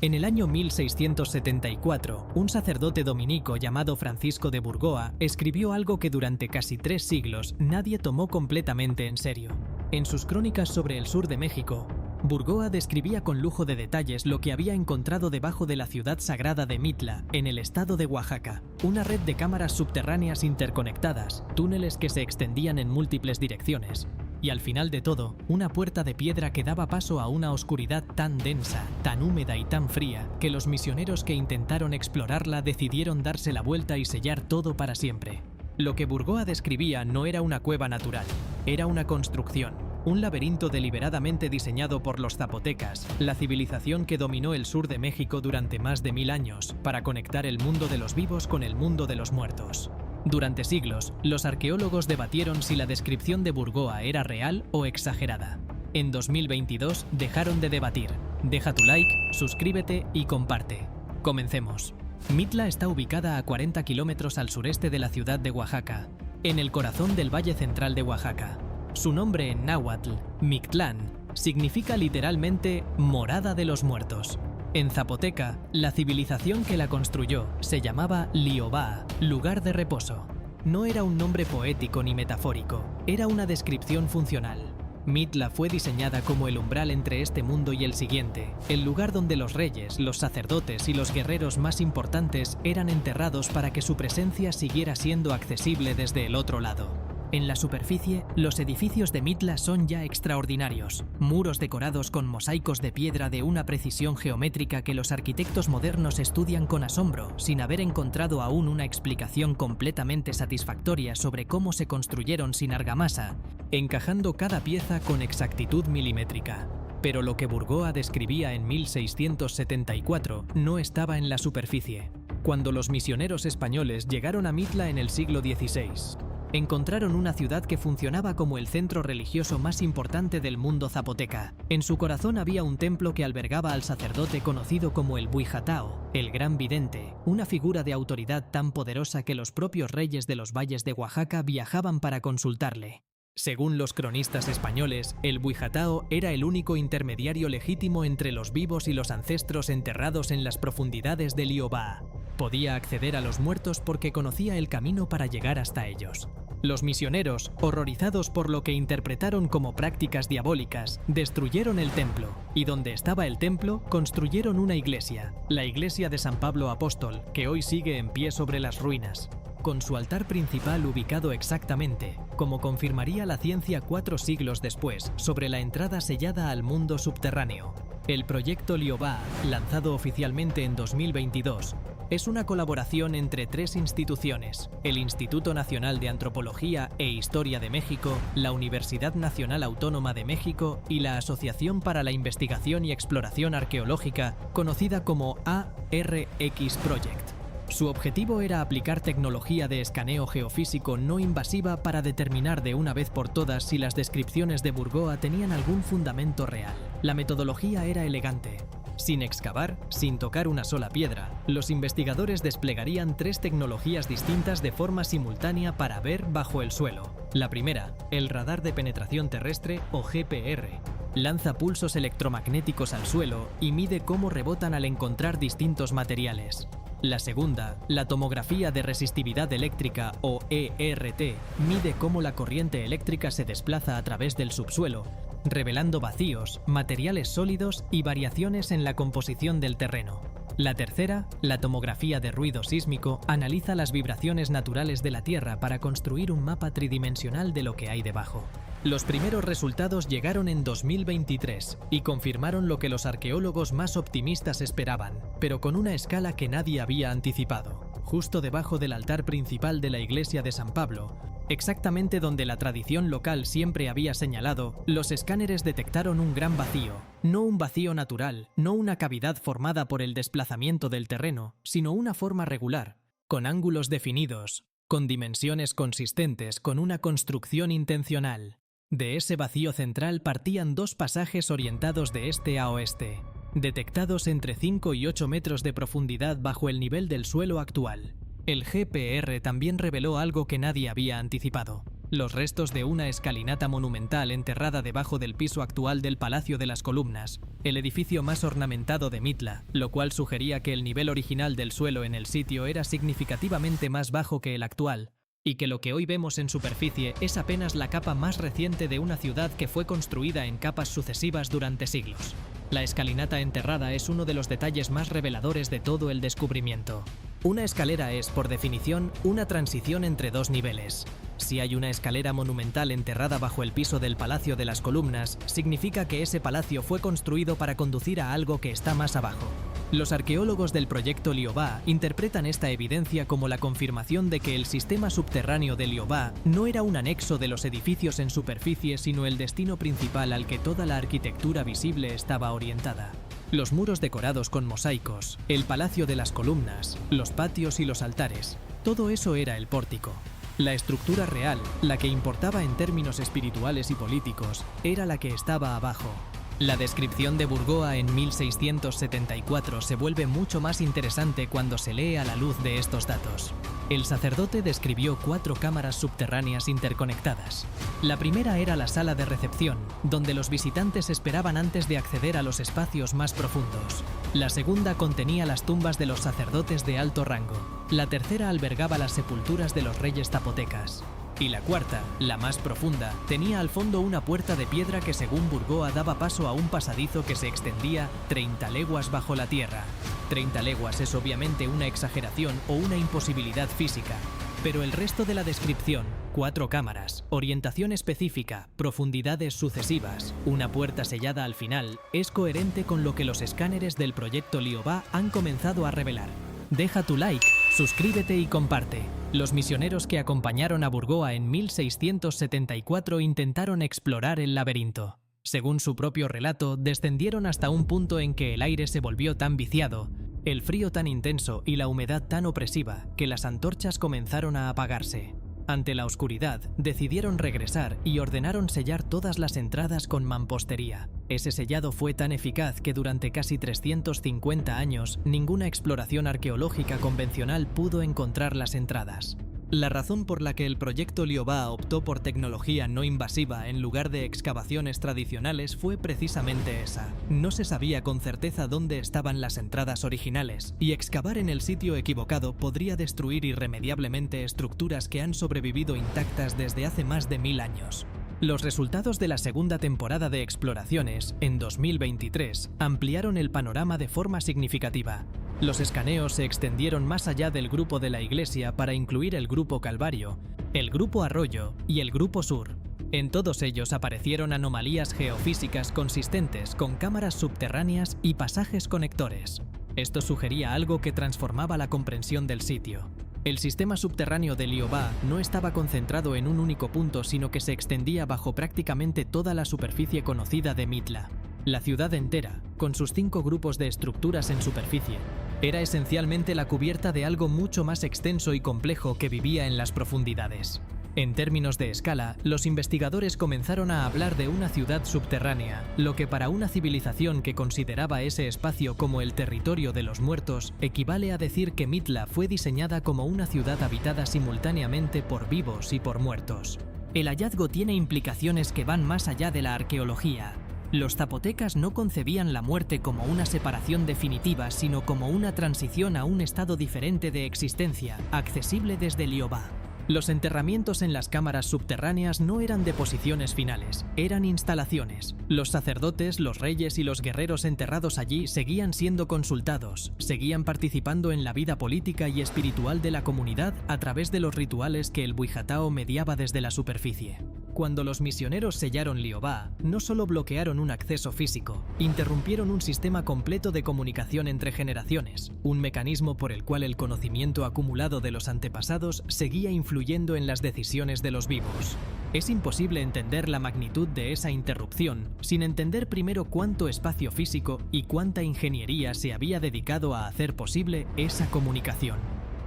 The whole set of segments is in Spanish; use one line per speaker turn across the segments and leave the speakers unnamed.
En el año 1674, un sacerdote dominico llamado Francisco de Burgoa escribió algo que durante casi 3 siglos nadie tomó completamente en serio. En sus crónicas sobre el sur de México, Burgoa describía con lujo de detalles lo que había encontrado debajo de la ciudad sagrada de Mitla, en el estado de Oaxaca, una red de cámaras subterráneas interconectadas, túneles que se extendían en múltiples direcciones, y al final de todo, una puerta de piedra que daba paso a una oscuridad tan densa, tan húmeda y tan fría, que los misioneros que intentaron explorarla decidieron darse la vuelta y sellar todo para siempre. Lo que Burgoa describía no era una cueva natural, era una construcción, un laberinto deliberadamente diseñado por los zapotecas, la civilización que dominó el sur de México durante más de 1000 años, para conectar el mundo de los vivos con el mundo de los muertos. Durante siglos, los arqueólogos debatieron si la descripción de Burgoa era real o exagerada. En 2022 dejaron de debatir. Deja tu like, suscríbete y comparte. Comencemos. Mitla está ubicada a 40 kilómetros al sureste de la ciudad de Oaxaca, en el corazón del Valle Central de Oaxaca. Su nombre en náhuatl, Mictlán, significa literalmente morada de los muertos. En zapoteca, la civilización que la construyó se llamaba Liobá, lugar de reposo. No era un nombre poético ni metafórico, era una descripción funcional. Mitla fue diseñada como el umbral entre este mundo y el siguiente, el lugar donde los reyes, los sacerdotes y los guerreros más importantes eran enterrados para que su presencia siguiera siendo accesible desde el otro lado. En la superficie, los edificios de Mitla son ya extraordinarios, muros decorados con mosaicos de piedra de una precisión geométrica que los arquitectos modernos estudian con asombro, sin haber encontrado aún una explicación completamente satisfactoria sobre cómo se construyeron sin argamasa, encajando cada pieza con exactitud milimétrica. Pero lo que Burgoa describía en 1674 no estaba en la superficie. Cuando los misioneros españoles llegaron a Mitla en el siglo XVI, encontraron una ciudad que funcionaba como el centro religioso más importante del mundo zapoteca. En su corazón había un templo que albergaba al sacerdote conocido como el Huihatao, el gran vidente, una figura de autoridad tan poderosa que los propios reyes de los valles de Oaxaca viajaban para consultarle. Según los cronistas españoles, el Huihatao era el único intermediario legítimo entre los vivos y los ancestros enterrados en las profundidades de Liobá. Podía acceder a los muertos porque conocía el camino para llegar hasta ellos. Los misioneros, horrorizados por lo que interpretaron como prácticas diabólicas, destruyeron el templo, y donde estaba el templo, construyeron una iglesia, la iglesia de San Pablo Apóstol, que hoy sigue en pie sobre las ruinas, con su altar principal ubicado exactamente, como confirmaría la ciencia 4 siglos después, sobre la entrada sellada al mundo subterráneo. El proyecto Liobá, lanzado oficialmente en 2022, es una colaboración entre 3 instituciones: el Instituto Nacional de Antropología e Historia de México, la Universidad Nacional Autónoma de México y la Asociación para la Investigación y Exploración Arqueológica, conocida como ARX Project. Su objetivo era aplicar tecnología de escaneo geofísico no invasiva para determinar de una vez por todas si las descripciones de Burgoa tenían algún fundamento real. La metodología era elegante. Sin excavar, sin tocar una sola piedra, los investigadores desplegarían 3 tecnologías distintas de forma simultánea para ver bajo el suelo. La primera, el radar de penetración terrestre o GPR. Lanza pulsos electromagnéticos al suelo y mide cómo rebotan al encontrar distintos materiales. La segunda, la tomografía de resistividad eléctrica o ERT, mide cómo la corriente eléctrica se desplaza a través del subsuelo, revelando vacíos, materiales sólidos y variaciones en la composición del terreno. La tercera, la tomografía de ruido sísmico, analiza las vibraciones naturales de la Tierra para construir un mapa tridimensional de lo que hay debajo. Los primeros resultados llegaron en 2023 y confirmaron lo que los arqueólogos más optimistas esperaban, pero con una escala que nadie había anticipado. Justo debajo del altar principal de la iglesia de San Pablo, exactamente donde la tradición local siempre había señalado, los escáneres detectaron un gran vacío. No un vacío natural, no una cavidad formada por el desplazamiento del terreno, sino una forma regular, con ángulos definidos, con dimensiones consistentes, con una construcción intencional. De ese vacío central partían 2 pasajes orientados de este a oeste, detectados entre 5 y 8 metros de profundidad bajo el nivel del suelo actual. El GPR también reveló algo que nadie había anticipado. los restos de una escalinata monumental enterrada debajo del piso actual del Palacio de las Columnas, el edificio más ornamentado de Mitla, lo cual sugería que el nivel original del suelo en el sitio era significativamente más bajo que el actual, y que lo que hoy vemos en superficie es apenas la capa más reciente de una ciudad que fue construida en capas sucesivas durante siglos. La escalinata enterrada es uno de los detalles más reveladores de todo el descubrimiento. Una escalera es, por definición, una transición entre dos niveles. Si hay una escalera monumental enterrada bajo el piso del Palacio de las Columnas, significa que ese palacio fue construido para conducir a algo que está más abajo. Los arqueólogos del proyecto Liobá interpretan esta evidencia como la confirmación de que el sistema subterráneo de Liobá no era un anexo de los edificios en superficie, sino el destino principal al que toda la arquitectura visible estaba orientada. Los muros decorados con mosaicos, el Palacio de las Columnas, los patios y los altares, todo eso era el pórtico. La estructura real, la que importaba en términos espirituales y políticos, era la que estaba abajo. La descripción de Burgoa en 1674 se vuelve mucho más interesante cuando se lee a la luz de estos datos. El sacerdote describió 4 cámaras subterráneas interconectadas. La primera era la sala de recepción, donde los visitantes esperaban antes de acceder a los espacios más profundos. La segunda contenía las tumbas de los sacerdotes de alto rango. La tercera albergaba las sepulturas de los reyes zapotecas. Y la cuarta, la más profunda, tenía al fondo una puerta de piedra que según Burgoa daba paso a un pasadizo que se extendía 30 leguas bajo la tierra. 30 leguas es obviamente una exageración o una imposibilidad física, pero el resto de la descripción, 4 cámaras, orientación específica, profundidades sucesivas, una puerta sellada al final, es coherente con lo que los escáneres del proyecto Liobá han comenzado a revelar. Deja tu like, suscríbete y comparte. Los misioneros que acompañaron a Burgoa en 1674 intentaron explorar el laberinto. Según su propio relato, descendieron hasta un punto en que el aire se volvió tan viciado, el frío tan intenso y la humedad tan opresiva que las antorchas comenzaron a apagarse. Ante la oscuridad, decidieron regresar y ordenaron sellar todas las entradas con mampostería. Ese sellado fue tan eficaz que durante casi 350 años ninguna exploración arqueológica convencional pudo encontrar las entradas. La razón por la que el proyecto Liobá optó por tecnología no invasiva en lugar de excavaciones tradicionales fue precisamente esa. No se sabía con certeza dónde estaban las entradas originales, y excavar en el sitio equivocado podría destruir irremediablemente estructuras que han sobrevivido intactas desde hace más de 1000 años. Los resultados de la segunda temporada de exploraciones, en 2023, ampliaron el panorama de forma significativa. Los escaneos se extendieron más allá del grupo de la Iglesia para incluir el grupo Calvario, el grupo Arroyo y el grupo Sur. En todos ellos aparecieron anomalías geofísicas consistentes con cámaras subterráneas y pasajes conectores. Esto sugería algo que transformaba la comprensión del sitio. El sistema subterráneo de Liobá no estaba concentrado en un único punto, sino que se extendía bajo prácticamente toda la superficie conocida de Mitla. La ciudad entera, con sus 5 grupos de estructuras en superficie, era esencialmente la cubierta de algo mucho más extenso y complejo que vivía en las profundidades. En términos de escala, los investigadores comenzaron a hablar de una ciudad subterránea, lo que para una civilización que consideraba ese espacio como el territorio de los muertos, equivale a decir que Mitla fue diseñada como una ciudad habitada simultáneamente por vivos y por muertos. El hallazgo tiene implicaciones que van más allá de la arqueología. Los zapotecas no concebían la muerte como una separación definitiva, sino como una transición a un estado diferente de existencia, accesible desde Liobá. Los enterramientos en las cámaras subterráneas no eran deposiciones finales, eran instalaciones. Los sacerdotes, los reyes y los guerreros enterrados allí seguían siendo consultados, seguían participando en la vida política y espiritual de la comunidad a través de los rituales que el Buijatao mediaba desde la superficie. Cuando los misioneros sellaron Liobá, no solo bloquearon un acceso físico, interrumpieron un sistema completo de comunicación entre generaciones, un mecanismo por el cual el conocimiento acumulado de los antepasados seguía influyendo en las decisiones de los vivos. Es imposible entender la magnitud de esa interrupción sin entender primero cuánto espacio físico y cuánta ingeniería se había dedicado a hacer posible esa comunicación.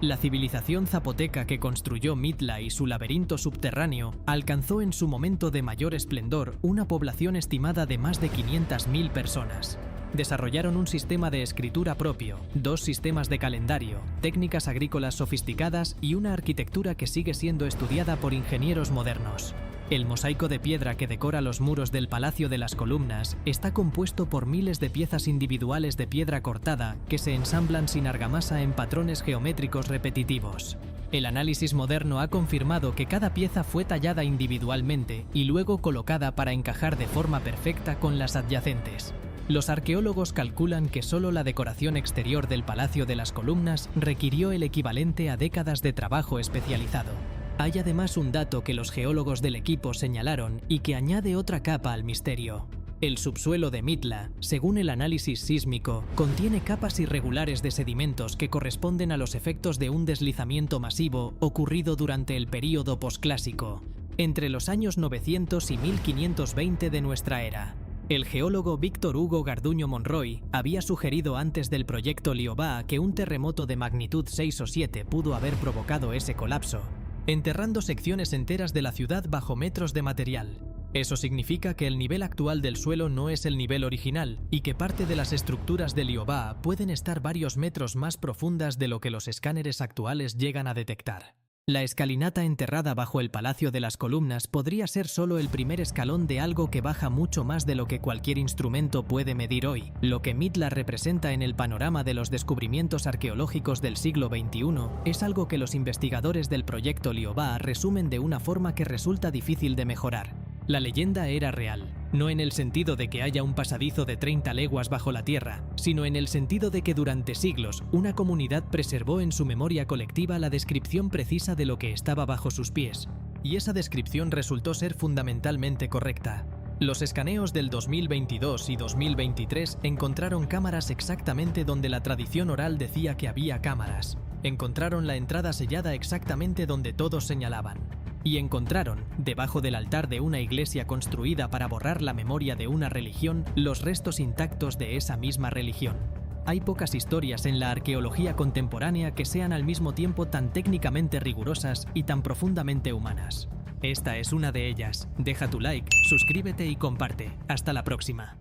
La civilización zapoteca que construyó Mitla y su laberinto subterráneo alcanzó en su momento de mayor esplendor una población estimada de más de 500.000 personas. Desarrollaron un sistema de escritura propio, 2 sistemas de calendario, técnicas agrícolas sofisticadas y una arquitectura que sigue siendo estudiada por ingenieros modernos. El mosaico de piedra que decora los muros del Palacio de las Columnas está compuesto por miles de piezas individuales de piedra cortada que se ensamblan sin argamasa en patrones geométricos repetitivos. El análisis moderno ha confirmado que cada pieza fue tallada individualmente y luego colocada para encajar de forma perfecta con las adyacentes. Los arqueólogos calculan que solo la decoración exterior del Palacio de las Columnas requirió el equivalente a décadas de trabajo especializado. Hay además un dato que los geólogos del equipo señalaron y que añade otra capa al misterio. El subsuelo de Mitla, según el análisis sísmico, contiene capas irregulares de sedimentos que corresponden a los efectos de un deslizamiento masivo ocurrido durante el período posclásico, entre los años 900 y 1520 de nuestra era. El geólogo Víctor Hugo Garduño Monroy había sugerido antes del proyecto Liobá que un terremoto de magnitud 6 o 7 pudo haber provocado ese colapso, enterrando secciones enteras de la ciudad bajo metros de material. Eso significa que el nivel actual del suelo no es el nivel original y que parte de las estructuras de Liobá pueden estar varios metros más profundas de lo que los escáneres actuales llegan a detectar. La escalinata enterrada bajo el Palacio de las Columnas podría ser solo el primer escalón de algo que baja mucho más de lo que cualquier instrumento puede medir hoy. Lo que Mitla representa en el panorama de los descubrimientos arqueológicos del siglo XXI es algo que los investigadores del proyecto Liobá resumen de una forma que resulta difícil de mejorar. La leyenda era real, no en el sentido de que haya un pasadizo de 30 leguas bajo la tierra, sino en el sentido de que durante siglos una comunidad preservó en su memoria colectiva la descripción precisa de lo que estaba bajo sus pies, y esa descripción resultó ser fundamentalmente correcta. Los escaneos del 2022 y 2023 encontraron cámaras exactamente donde la tradición oral decía que había cámaras. Encontraron la entrada sellada exactamente donde todos señalaban. Y encontraron, debajo del altar de una iglesia construida para borrar la memoria de una religión, los restos intactos de esa misma religión. Hay pocas historias en la arqueología contemporánea que sean al mismo tiempo tan técnicamente rigurosas y tan profundamente humanas. Esta es una de ellas. Deja tu like, suscríbete y comparte. Hasta la próxima.